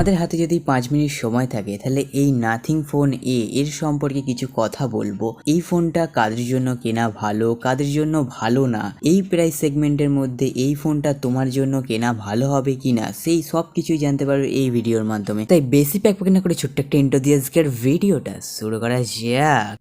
আমাদের হাতে যদি 5 মিনিট সময় থাকে তাহলে এই নাথিং ফোন এর সম্পর্কে কিছু কথা বলবো। এই ফোনটা কাদের জন্য কেনা ভালো, কাদের জন্য ভালো না, এই প্রাইস সেগমেন্টের মধ্যে এই ফোনটা তোমার জন্য কেনা ভালো হবে কিনা, সেই সব কিছুই জানতে পারবে এই ভিডিওর মাধ্যমে। তাই বেশি প্যাক না করে ছোট্ট একটা ইন্ট্রো দিয়ে আজকের ভিডিওটা শুরু করা যাক।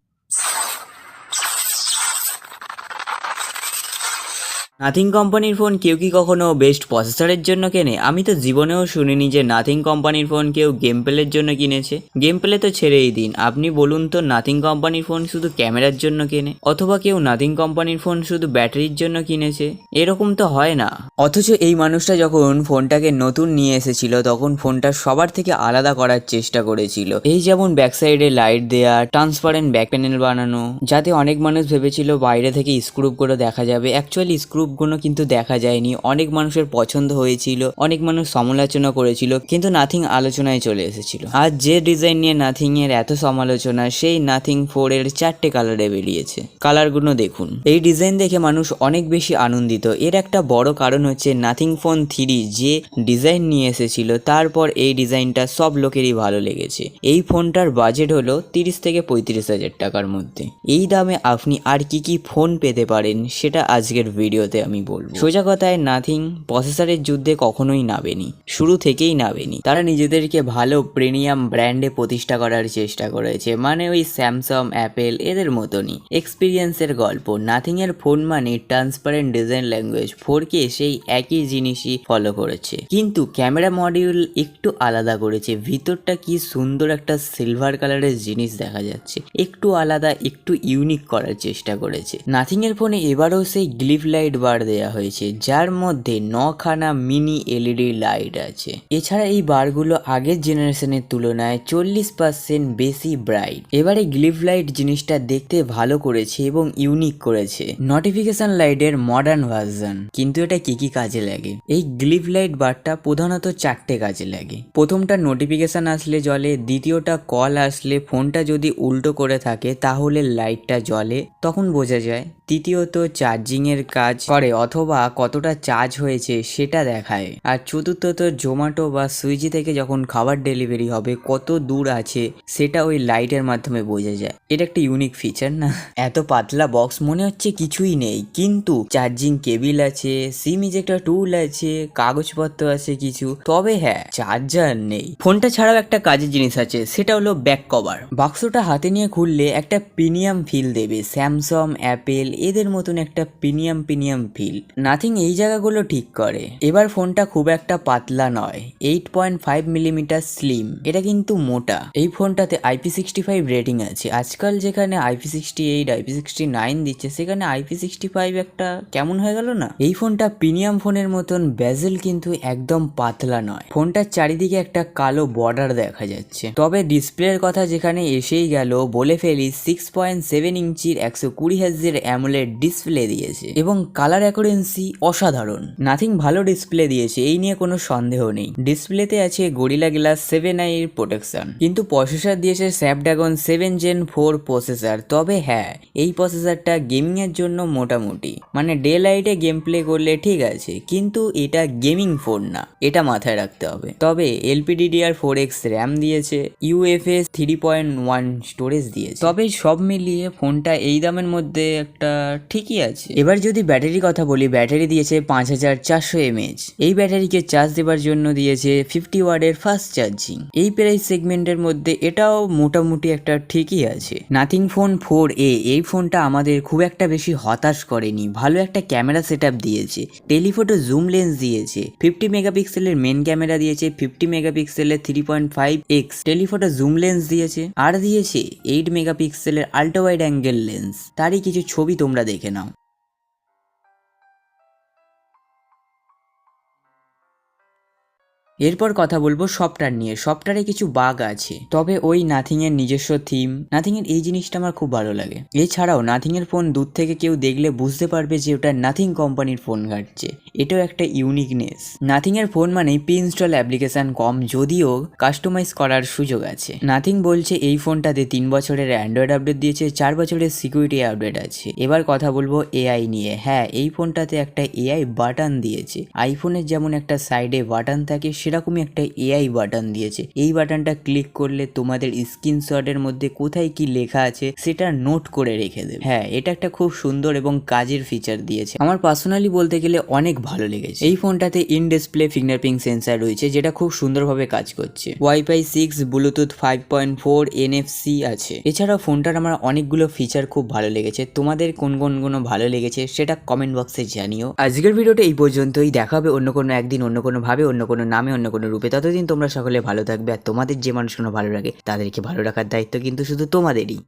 নাথিং কোম্পানির ফোন কেউ কি কখনো বেস্ট প্রসেসরের জন্য কেনে? আমি তো জীবনেও শুনিনি যে নাথিং কোম্পানির ফোন কেউ গেম প্লের জন্য কিনেছে। গেম প্লে তো ছেড়েই দিন, আপনি বলুন তো নাথিং কোম্পানির ফোন শুধু ক্যামেরার জন্য কেনে, অথবা কেউ নাথিং কোম্পানির ফোন শুধু ব্যাটারির জন্য কিনেছে? এরকম তো হয় না। অথচ এই মানুষটা যখন ফোনটাকে নতুন নিয়ে এসেছিল তখন ফোনটা সবার থেকে আলাদা করার চেষ্টা করেছিল। এই যেমন ব্যাক সাইডে লাইট দেয়া, ট্রান্সপারেন্ট ব্যাক প্যানেল বানানো, যাতে অনেক মানুষ ভেবেছিল বাইরে থেকে স্ক্রুপ গুলো দেখা যাবে। অ্যাকচুয়ালি স্ক্রুপ গুলো কিন্তু দেখা যায়নি। অনেক মানুষের পছন্দ হয়েছিল, অনেক মানুষ সমালোচনা করেছিল, কিন্তু নাথিং আলোচনায় চলে এসেছিল। আর যে ডিজাইন নিয়ে নাথিং এর এত সমালোচনা, সেই নাথিং 4 এর 4টে কালারে বেরিয়েছে। কালারগুলো দেখুন। এই ডিজাইন দেখে মানুষ অনেক বেশি আনন্দিত। এর একটা বড় কারণ হচ্ছে নাথিং ফোন 3 যে ডিজাইন নিয়ে এসেছিল, তারপর এই ডিজাইনটা সব লোকেরই ভালো লেগেছে। এই ফোনটার বাজেট হলো 30 থেকে 35,000 টাকার মধ্যে। এই দামে আপনি আর কি ফোন পেতে পারেন সেটা আজকের ভিডিওতে আমি বলবো। সোজা কথায় নাথিং প্রসেসরের যুদ্ধে কখনোই নামেনি, শুরু থেকেই নামেনি। তারা নিজেদেরকে ভালো প্রিমিয়াম ব্র্যান্ডে প্রতিষ্ঠা করার চেষ্টা করেছে, মানে ওই স্যামসাং, অ্যাপেল এদের মতনই। এক্সপিরিয়েন্সের গল্প। নাথিং এর ফোন মানে ট্রান্সপারেন্ট ডিজাইন ল্যাঙ্গুয়েজ। 4K সেই একই জিনিসই ফলো করেছে, কিন্তু ক্যামেরা মডিউল একটু আলাদা করেছে। ভিতরটা কি সুন্দর একটা সিলভার কালারের জিনিস দেখা যাচ্ছে, একটু আলাদা, একটু ইউনিক করার চেষ্টা করেছে। নাথিং এর ফোনে এবারও সেই গ্লিফ লাইট বার দেওয়া হয়েছে, যার মধ্যে 9খানা মিনি এলইডি লাইট আছে। এছাড়া এই বারগুলো আগের জেনারেশনের তুলনায় 40% বেশি ব্রাইট। এবারে গ্লিফ লাইট জিনিসটা দেখতে ভালো করেছে এবং ইউনিক করেছে। নোটিফিকেশন লাইটের মডার্ন ভার্সন। কিন্তু এটা কি কাজে লাগে? এই গ্লিফ লাইট বারটা প্রধানত 4টে কাজে লাগে। প্রথমটা নোটিফিকেশন আসলে জ্বলে, দ্বিতীয়টা কল আসলে ফোনটা যদি উল্টো করে থাকে তাহলে লাইটটা জ্বলে, তখন বোঝা যায়। তৃতীয়ত চার্জিং এর কাজ করে অথবা কতটা চার্জ হয়েছে সেটা দেখায়। আর চতুর্থত জোম্যাটো বা সুইগি থেকে যখন খাবার ডেলিভারি হবে কত দূর আছে সেটা ওই লাইটের মাধ্যমে বোঝা যায়। এটা একটা ইউনিক ফিচার না? এত পাতলা বক্স মনে হচ্ছে কিছুই নেই, কিন্তু চার্জিং কেবিল আছে, সিম ইজেক্টর টুল আছে, কাগজপত্র আছে কিছু, তবে হ্যাঁ চার্জার নেই। ফোনটা ছাড়াও একটা কাজের জিনিস আছে, সেটা হলো ব্যাক কভার। বাক্সটা হাতে নিয়ে খুললে একটা প্রিমিয়াম ফিল দেবে। স্যামসাং, অ্যাপেল এদের মতন একটা প্রিমিয়াম ফিল। নাথিং এই জায়গাগুলো ঠিক করে। এবার ফোনটা খুব একটা পাতলা নয়, 8.5 মিলিমিটার স্লিম। এটা কিন্তু মোটা। এই ফোনটাতে IP65 রেটিং আছে। আজকাল যেখানে IP68, IP69 দিচ্ছে, সেখানে IP65 একটা কেমন হয়ে গেল না? এই ফোনটা প্রিমিয়াম ফোনের মতন বেজেল কিন্তু একদম পাতলা নয়। ফোনটার চারিদিকে একটা কালো বর্ডার দেখা যাচ্ছে। তবে ডিসপ্লের কথা যেখানে এসেই গেল, বলে ফেলি 6.7 ইঞ্চির 120 হার্টজের অ্যামোলেড ডিসপ্লে দিয়েছে এবং কালার অ্যাকুরেন্সি অসাধারণ। নাথিং ভালো ডিসপ্লে দিয়েছে, এই নিয়ে কোনো সন্দেহ নেই। ডিসপ্লেতে আছে গরিলা গ্লাস 7i এর প্রোটেকশন, কিন্তু প্রসেসর দিয়েছে স্ন্যাপড্রাগন 7 Gen 4 প্রসেসর। তবে হ্যাঁ, এই প্রসেসরটা গেমিং এর জন্য মোটামুটি, মানে ডে লাইটে গেম প্লে করলে ঠিক আছে, কিন্তু এটা গেমিং ফোন না, এটা মাথায় রাখতে হবে। তবে LPDDR4X র্যাম দিয়েছে, UFS 3.1 স্টোরেজ দিয়েছে। তবে সব মিলিয়ে ফোনটা এই দামের মধ্যে একটা ঠিকই আছে। এবার যদি ব্যাটারির কথা বলি, ব্যাটারি দিয়েছে 5400 mAh। এই ব্যাটারিকে চার্জ দেবার জন্য দিয়েছে 50 ওয়াটের ফাস্ট চার্জিং। এই প্রাইস সেগমেন্টের মধ্যে এটাও মোটামুটি একটা ঠিকই আছে। নাথিং ফোন 4A এই ফোনটা আমাদের খুব একটা বেশি হতাশ করেনি। ভালো একটা ক্যামেরা সেটআপ দিয়েছে, টেলিফোটো জুম লেন্স দিয়েছে, 50 মেগাপিক্সেলের মেন ক্যামেরা দিয়েছে, 50 মেগাপিক্সেলের 3.5x টেলিফোটো জুম লেন্স দিয়েছে, আর দিয়েছে 8 মেগাপিক্সেলের আল্ট্রা ওয়াইড অ্যাঙ্গেল লেন্স। তারই কিছু ছবি তোমরা দেখে নাও। এরপর কথা বলবো সফটওয়্যার নিয়ে। সফটওয়্যারে কিছু বাগ আছে, তবে ওই নাথিং এর নিজস্ব থিম, নাথিং এর এই জিনিসটা আমার খুব ভালো লাগে। এছাড়াও নাথিং এর ফোন দূর থেকে কেউ দেখলে বুঝতে পারবে যে ওটা নাথিং কোম্পানির ফোন ঘাটছে, এটাও একটা ইউনিকনেস। নাথিং এর ফোন মানে প্রি ইনস্টল অ্যাপ্লিকেশন কম, যদিও কাস্টমাইজ করার সুযোগ আছে। নাথিং বলছে এই ফোনটাতে 3 বছরের অ্যান্ড্রয়েড আপডেট দিয়েছে, 4 বছরের সিকিউরিটি আপডেট আছে। এবার কথা বলবো এআই নিয়ে। হ্যাঁ, এই ফোনটাতে একটা এআই বাটন দিয়েছে। আইফোনের যেমন একটা সাইডে বাটন থাকে, সেরকমই একটা এআই বাটন দিয়েছে। এই বাটনটা ক্লিক করলে তোমাদের স্ক্রিনশটের মধ্যে কোথায় কি লেখা আছে সেটা নোট করে রেখে দেবে। হ্যাঁ, এটা একটা খুব সুন্দর এবং কাজের ফিচার দিয়েছে। আমার পার্সোনালি বলতে গেলে অনেক ভালো লেগেছে। এই ফোনটাতে ইন ডিসপ্লে ফিঙ্গারপ্রিন্ট সেন্সার রয়েছে, যেটা খুব সুন্দরভাবে কাজ করছে। ওয়াইফাই 6, ব্লুটুথ 5.4, NFC আছে। এছাড়াও ফোনটার আমার অনেকগুলো ফিচার খুব ভালো লেগেছে। তোমাদের কোন কোনগুলো ভালো লেগেছে সেটা কমেন্ট বক্সে জানিও। আজকের ভিডিওটা এই পর্যন্তই। দেখা হবে অন্য কোনো একদিন, অন্য কোনো ভাবে, অন্য কোনো নামে, অন্য কোনো রূপে। ততদিন তোমরা সকলে ভালো থাকবে। আর তোমাদের যে মানুষগুলো ভালো লাগে তাদেরকে ভালো রাখার দায়িত্ব কিন্তু শুধু তোমাদেরই।